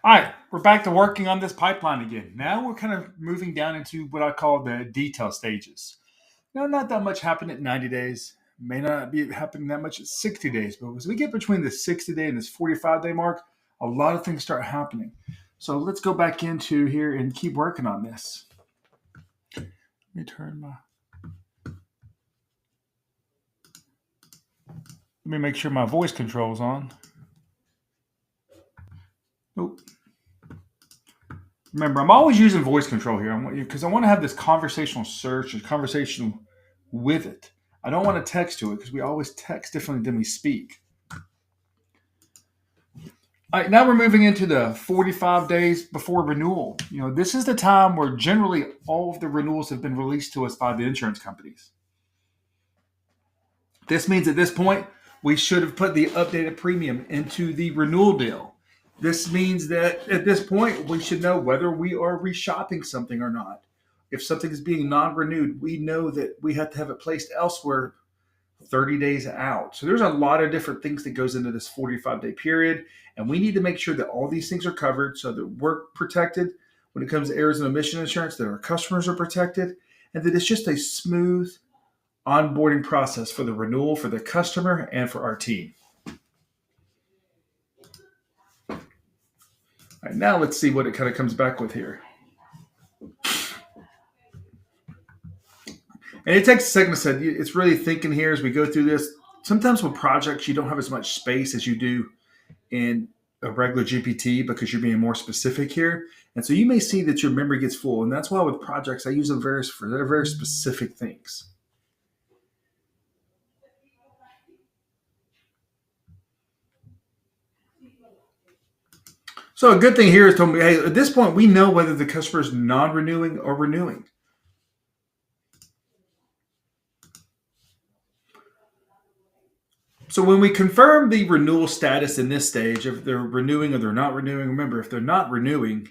All right, we're back to working on this pipeline again. Now we're kind of moving down into what I call the detail stages. Not that much happened at 90 days. May not be happening that much at 60 days, but as we get between the 60-day and this 45-day mark, a lot of things start happening. So let's go back into here and keep working on this. Let me turn my. Let me make sure my voice control's on. Nope. Remember, I'm always using voice control here because I want to have this conversational search and conversation with it. I don't want to text to it because we always text differently than we speak. All right, now we're moving into the 45 days before renewal. This is the time where generally all of the renewals have been released to us by the insurance companies. This means at this point, we should have put the updated premium into the renewal deal. This means that at this point, we should know whether we are reshopping something or not. If something is being non-renewed, we know that we have to have it placed elsewhere 30 days out. So there's a lot of different things that goes into this 45-day period, and we need to make sure that all these things are covered so that we're protected when it comes to errors and omission insurance, that our customers are protected, and that it's just a smooth onboarding process for the renewal, for the customer, and for our team. All right, now let's see what it kind of comes back with here. And it takes a second to say, it's really thinking here as we go through this. Sometimes with projects, you don't have as much space as you do in a regular GPT because you're being more specific here. And so you may see that your memory gets full. And that's why with projects, I use them for very specific things. So a good thing here is to me, hey, at this point, we know whether the customer is non-renewing or renewing. So when we confirm the renewal status in this stage, if they're renewing or they're not renewing, remember, if they're not renewing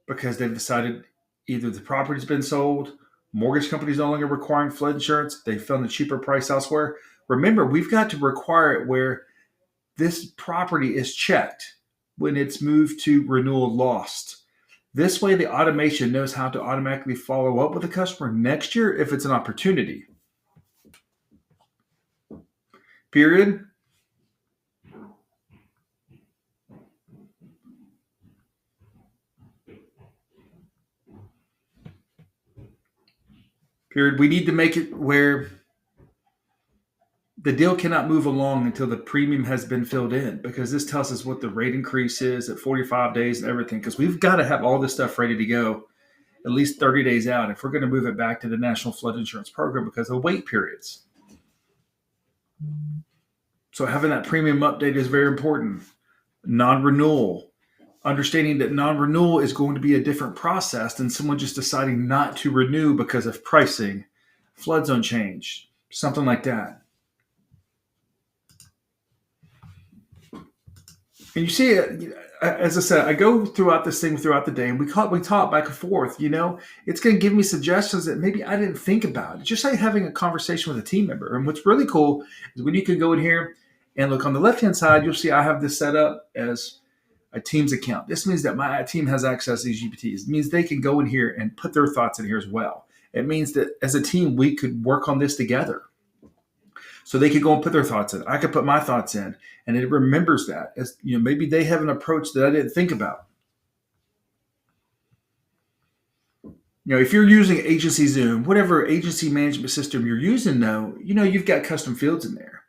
because they've decided either the property's been sold, mortgage company's no longer requiring flood insurance, they found a cheaper price elsewhere, remember, we've got to require it where this property is checked when it's moved to renewal lost. This way, the automation knows how to automatically follow up with the customer next year if it's an opportunity. Period. Period. We need to make it where the deal cannot move along until the premium has been filled in, because this tells us what the rate increase is at 45 days and everything, because we've got to have all this stuff ready to go at least 30 days out if we're going to move it back to the National Flood Insurance Program because of wait periods. So having that premium update is very important. Non-renewal. Understanding that non-renewal is going to be a different process than someone just deciding not to renew because of pricing, flood zone change, something like that. And you see, as I said, I go throughout this thing throughout the day, and we talk back and forth. It's going to give me suggestions that maybe I didn't think about. It's just like having a conversation with a team member. And what's really cool is when you can go in here and look on the left-hand side, you'll see I have this set up as a Teams account. This means that my team has access to these GPTs. It means they can go in here and put their thoughts in here as well. It means that as a team, we could work on this together. So they could go and put their thoughts in. I could put my thoughts in, and it remembers that. As maybe they have an approach that I didn't think about. If you're using Agency Zoom, whatever agency management system you're using now, you've got custom fields in there.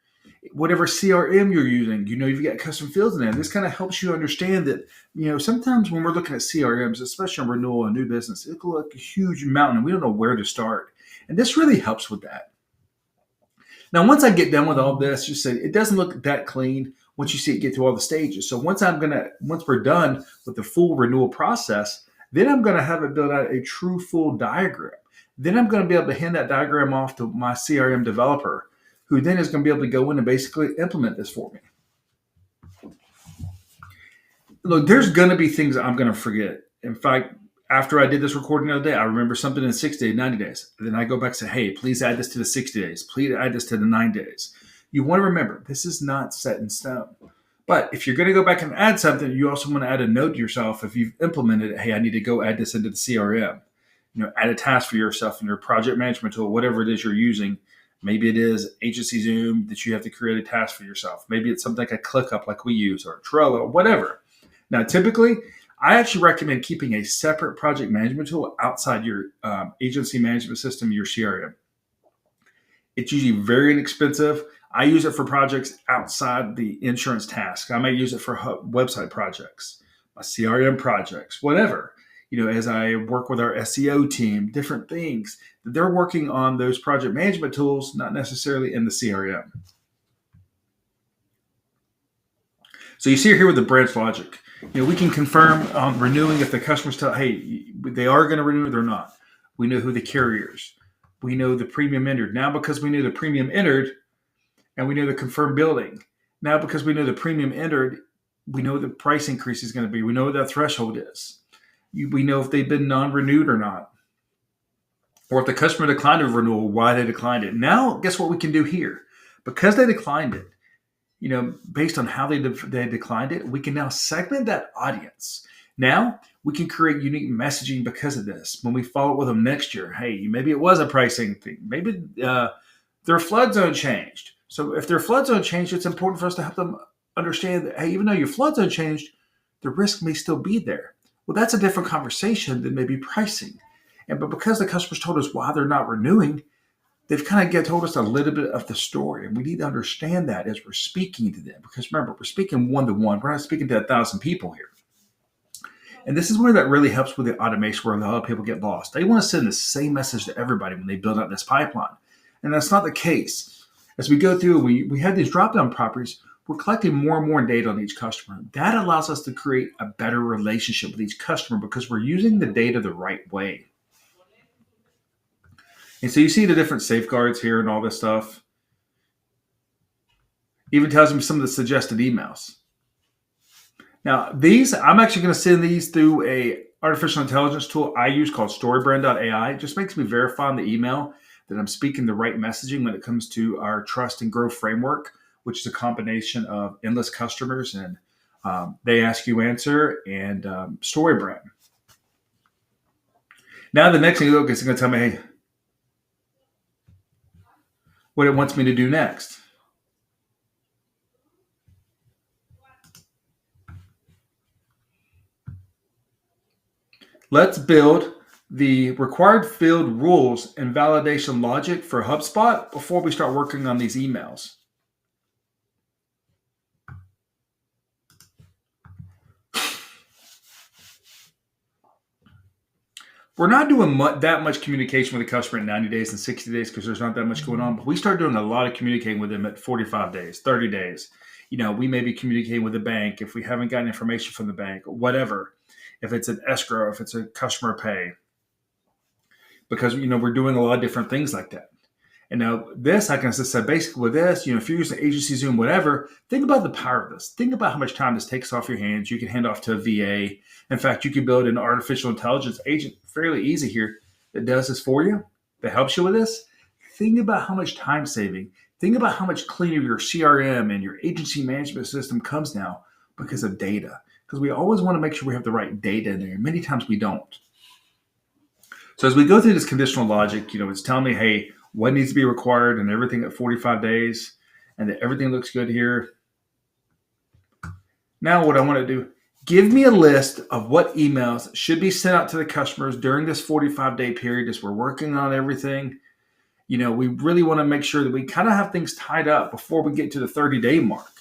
Whatever CRM you're using, you've got custom fields in there. This kind of helps you understand that, sometimes when we're looking at CRMs, especially on renewal and new business, it can look like a huge mountain, and we don't know where to start. And this really helps with that. Now, once I get done with all this, just say it doesn't look that clean once you see it get through all the stages. So once we're done with the full renewal process, then I'm going to have it build out a true full diagram. Then I'm going to be able to hand that diagram off to my CRM developer, who then is going to be able to go in and basically implement this for me. Look, there's going to be things I'm going to forget. In fact, after I did this recording the other day, I remember something in 60 days, 90 days. And then I go back and say, hey, please add this to the 60 days. Please add this to the 9 days. You want to remember, this is not set in stone. But if you're going to go back and add something, you also want to add a note to yourself if you've implemented it. Hey, I need to go add this into the CRM. Add a task for yourself in your project management tool, whatever it is you're using. Maybe it is Agency Zoom that you have to create a task for yourself. Maybe it's something like a ClickUp like we use or Trello, whatever. Now, typically, I actually recommend keeping a separate project management tool outside your agency management system, your CRM. It's usually very inexpensive. I use it for projects outside the insurance task. I might use it for website projects, my CRM projects, whatever. As I work with our SEO team, different things. They're working on those project management tools, not necessarily in the CRM. So you see here with the branch logic, we can confirm on renewing if the customers tell, hey, they are going to renew or they're not. We know who the carriers. We know the premium entered. Now, because we know the premium entered and we know the confirmed billing. Now, because we know the premium entered, we know the price increase is going to be. We know what that threshold is. We know if they've been non-renewed or not. Or if the customer declined a renewal, why they declined it. Now, guess what we can do here? Because they declined it, based on how they declined it, we can now segment that audience. Now we can create unique messaging because of this. When we follow up with them next year, hey, maybe it was a pricing thing. Maybe their flood zone changed. So if their flood zone changed, it's important for us to help them understand that, hey, even though your flood zone changed, the risk may still be there. Well, that's a different conversation than maybe pricing. But because the customers told us why they're not renewing, they've kind of told us a little bit of the story, and we need to understand that as we're speaking to them. Because remember, we're speaking one-to-one. We're not speaking to 1,000 people here. And this is where that really helps with the automation, where a lot of people get lost. They want to send the same message to everybody when they build out this pipeline. And that's not the case. As we go through, we have these drop-down properties. We're collecting more and more data on each customer. That allows us to create a better relationship with each customer because we're using the data the right way. And so you see the different safeguards here and all this stuff. Even tells me some of the suggested emails. Now, I'm actually going to send these through a artificial intelligence tool I use called storybrand.ai. It just makes me verify in the email that I'm speaking the right messaging when it comes to our trust and growth framework, which is a combination of endless customers and they ask you answer and StoryBrand. Now the next thing you look is going to tell me, hey, what it wants me to do next. Let's build the required field rules and validation logic for HubSpot before we start working on these emails. We're not doing that much communication with the customer in 90 days and 60 days because there's not that much going on. But we start doing a lot of communicating with them at 45 days, 30 days. We may be communicating with the bank if we haven't gotten information from the bank, whatever. If it's an escrow, if it's a customer pay. Because, we're doing a lot of different things like that. And now this, I can just say, basically with this, if you're using Agency Zoom, whatever, think about the power of this. Think about how much time this takes off your hands. You can hand off to a VA. In fact, you can build an artificial intelligence agent fairly easy here that does this for you, that helps you with this. Think about how much time saving. Think about how much cleaner your CRM and your agency management system comes now because of data. Because we always want to make sure we have the right data in there. Many times we don't. So as we go through this conditional logic, it's telling me, hey, what needs to be required and everything at 45 days, and that everything looks good here. Now what I want to do, give me a list of what emails should be sent out to the customers during this 45-day period as we're working on everything. We really want to make sure that we kind of have things tied up before we get to the 30-day mark.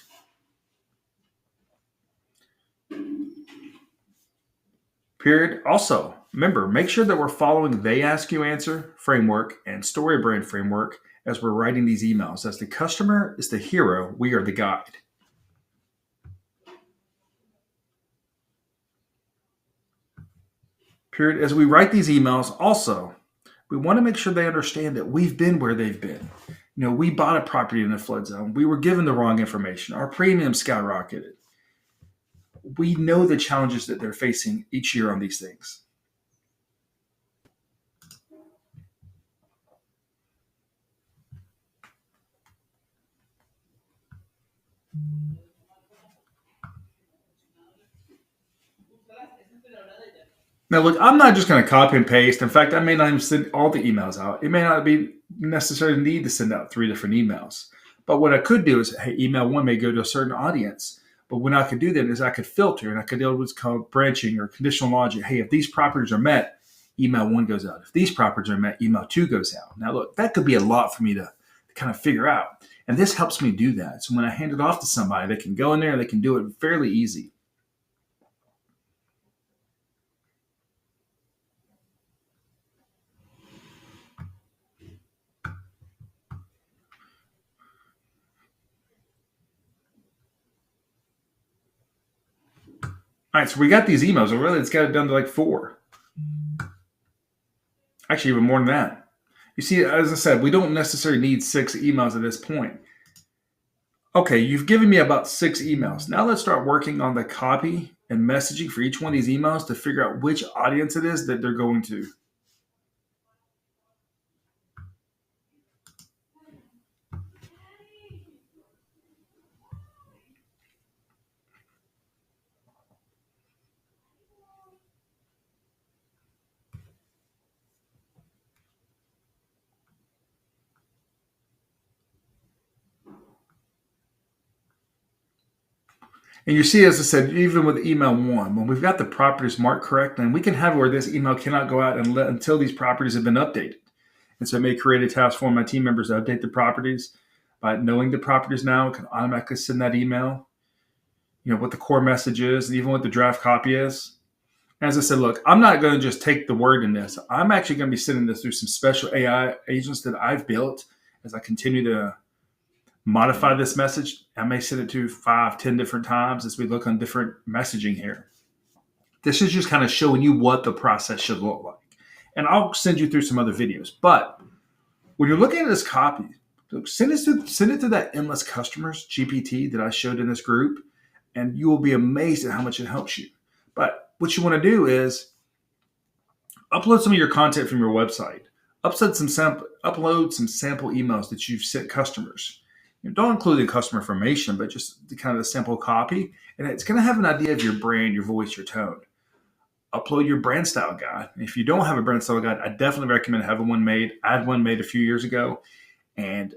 Period. Also, remember, make sure that we're following They Ask You Answer framework and StoryBrand framework as we're writing these emails. As the customer is the hero, we are the guide. Period. As we write these emails, also, we want to make sure they understand that we've been where they've been. We bought a property in a flood zone. We were given the wrong information. Our premium skyrocketed. We know the challenges that they're facing each year on these things. Now, look, I'm not just going to copy and paste. In fact, I may not even send all the emails out. It may not be necessarily need to send out 3 different emails. But what I could do is, hey, email one may go to a certain audience. But what I could do then is I could filter and I could do what's called branching or conditional logic. Hey, if these properties are met, email one goes out. If these properties are met, email two goes out. Now, look, that could be a lot for me to kind of figure out. And this helps me do that. So when I hand it off to somebody, they can go in there and they can do it fairly easy. All right, so we got these emails. Well, really, it's got it down to like 4. Actually, even more than that. You see, as I said, we don't necessarily need 6 emails at this point. Okay, you've given me about 6 emails. Now let's start working on the copy and messaging for each one of these emails to figure out which audience it is that they're going to. And you see, as I said, even with email one, when we've got the properties marked correct, then we can have where this email cannot go out until these properties have been updated. And so it may create a task for my team members to update the properties. By knowing the properties now, it can automatically send that email, what the core message is, and even what the draft copy is. As I said, look, I'm not going to just take the word in this. I'm actually going to be sending this through some special AI agents that I've built as I continue to modify this message. I may send it to 5, 10 different times as we look on different messaging here. This is just kind of showing you what the process should look like. And I'll send you through some other videos. But when you're looking at this copy, send it to that endless customers GPT that I showed in this group, and you will be amazed at how much it helps you. But what you want to do is upload some of your content from your website. Upload some sample emails that you've sent customers. Don't include the customer information, but just the kind of the simple copy. And it's going to have an idea of your brand, your voice, your tone. Upload your brand style guide. If you don't have a brand style guide, I definitely recommend having one made. I had one made a few years ago. And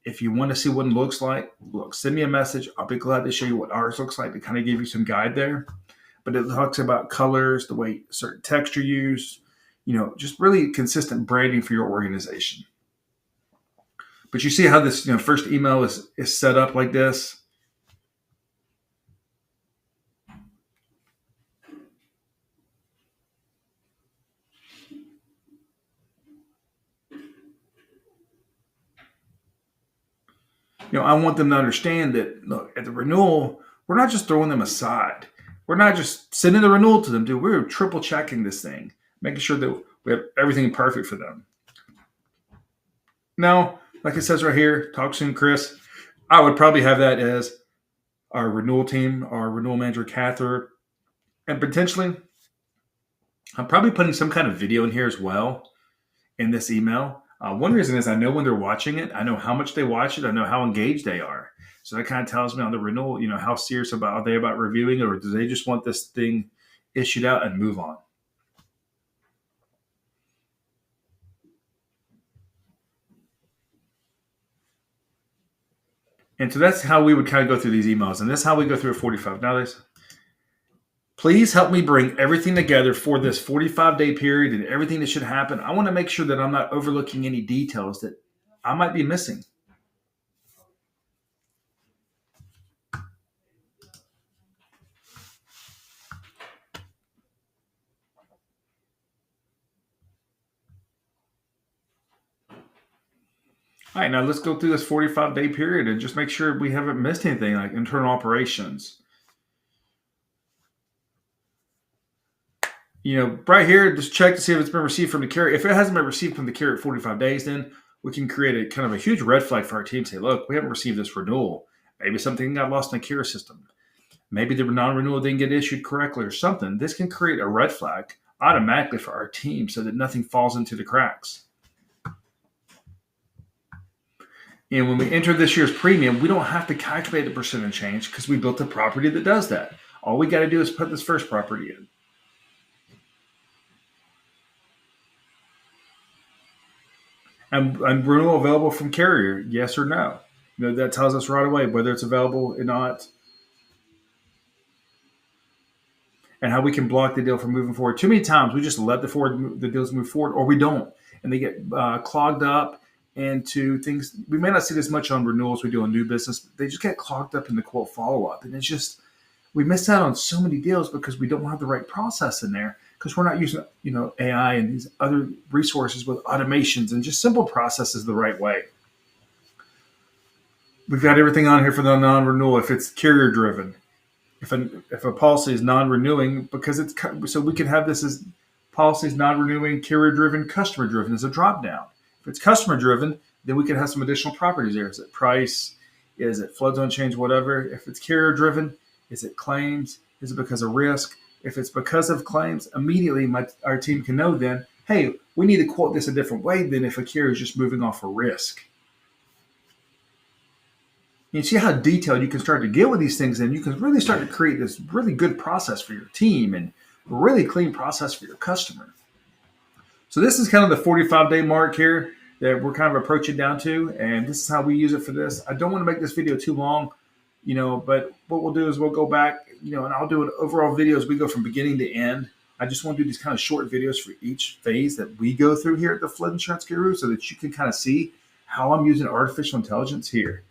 if you want to see what it looks like, look, send me a message. I'll be glad to show you what ours looks like to kind of give you some guide there. But it talks about colors, the way certain text are used, just really consistent branding for your organization. But you see how this first email is set up like this. I want them to understand that, look, at the renewal, we're not just throwing them aside. We're not just sending the renewal to them, dude. We're triple checking this thing, making sure that we have everything perfect for them. Now, like it says right here, talk soon, Chris. I would probably have that as our renewal team, our renewal manager, Cather, and potentially, I'm probably putting some kind of video in here as well in this email. One reason is I know when they're watching it, I know how much they watch it, I know how engaged they are. So that kind of tells me on the renewal, how serious are they about reviewing it, or do they just want this thing issued out and move on? And so that's how we would kind of go through these emails. And that's how we go through a 45. Now, please help me bring everything together for this 45-day period and everything that should happen. I want to make sure that I'm not overlooking any details that I might be missing. All right, now let's go through this 45-day period and just make sure we haven't missed anything like internal operations. Right here, just check to see if it's been received from the carrier. If it hasn't been received from the carrier at 45 days, then we can create a kind of a huge red flag for our team. Say, look, we haven't received this renewal. Maybe something got lost in the carrier system. Maybe the non-renewal didn't get issued correctly or something. This can create a red flag automatically for our team so that nothing falls into the cracks. And when we enter this year's premium, we don't have to calculate the percentage change because we built a property that does that. All we got to do is put this first property in. And renewal available from carrier, yes or no. That tells us right away whether it's available or not, and how we can block the deal from moving forward. Too many times we just let the deals move forward, or we don't, and they get clogged up into things. We may not see this much on renewals we do on new business, but they just get clogged up in the quote follow up, and it's just we miss out on so many deals because we don't have the right process in there because we're not using AI and these other resources with automations and just simple processes the right way. We've got everything on here for the non-renewal if it's carrier driven. If a policy is non-renewing, because it's so we can have this as policies non-renewing, carrier-driven, customer-driven as a drop-down. If it's customer-driven, then we can have some additional properties there. Is it price? Is it flood zone change? Whatever. If it's carrier-driven, is it claims? Is it because of risk? If it's because of claims, immediately our team can know then, hey, we need to quote this a different way than if a carrier is just moving off a risk. You see how detailed you can start to get with these things, and you can really start to create this really good process for your team and a really clean process for your customer. So this is kind of the 45-day mark here that we're kind of approaching down to, and this is how we use it for this. I don't want to make this video too long, but what we'll do is we'll go back, and I'll do an overall video as we go from beginning to end. I just want to do these kind of short videos for each phase that we go through here at the Flood Insurance Guru so that you can kind of see how I'm using artificial intelligence here.